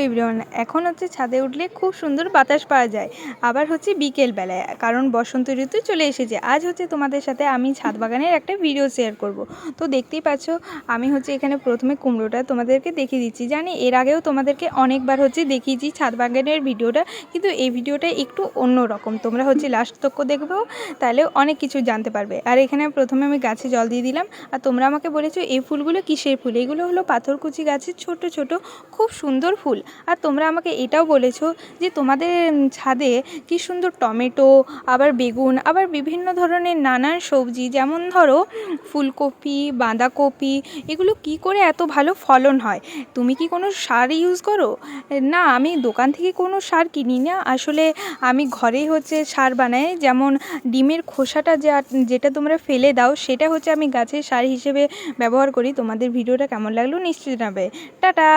Everyone, এখন হচ্ছে ছাদে উঠলে খুব সুন্দর বাতাস পাওয়া যায়। আবার হচ্ছে বিকেলবেলায়, কারণ বসন্ত ঋতু চলে এসেছে। আজ হচ্ছে তোমাদের সাথে আমি ছাদ বাগানের একটা ভিডিও শেয়ার করব। তো দেখতেই পাচ্ছ, আমি হচ্ছে এখানে প্রথমে কুমড়োটা তোমাদেরকে দেখিয়ে দিচ্ছি। জানি এর আগেও তোমাদেরকে অনেকবার হচ্ছে দেখিয়েছি ছাদ বাগানের ভিডিওটা, কিন্তু এই ভিডিওটা একটু অন্য রকম। তোমরা হচ্ছে লাস্ট তক্ক দেখবেও, তাহলে অনেক কিছু জানতে পারবে। আর এখানে প্রথমে আমি গাছে জল দিয়ে দিলাম। আর তোমরা আমাকে বলেছো এই ফুলগুলো কিসের ফুল। এগুলো হলো পাথরকুচি গাছের ছোট ছোট খুব সুন্দর ফুল। আর তোমরা আমাকে এটাও বলেছো যে তোমাদের ছাদে কি সুন্দর টমেটো, আবার বেগুন, আবার বিভিন্ন ধরনের নানান সবজি, যেমন ধরো ফুলকপি, বাঁধাকপি, এগুলো কি করে এত ভালো ফলন হয়। তুমি কি কোনো সার ইউজ করো? না, আমি দোকান থেকে কোনো সার কিনি না। আসলে আমি ঘরেই হচ্ছে সার বানাই। যেমন ডিমের খোসাটা যেটা তোমরা ফেলে দাও, সেটা হচ্ছে আমি গাছের সার হিসেবে ব্যবহার করি। তোমাদের ভিডিওটা কেমন লাগলো নিশ্চয়ই জানাবে। টাটা।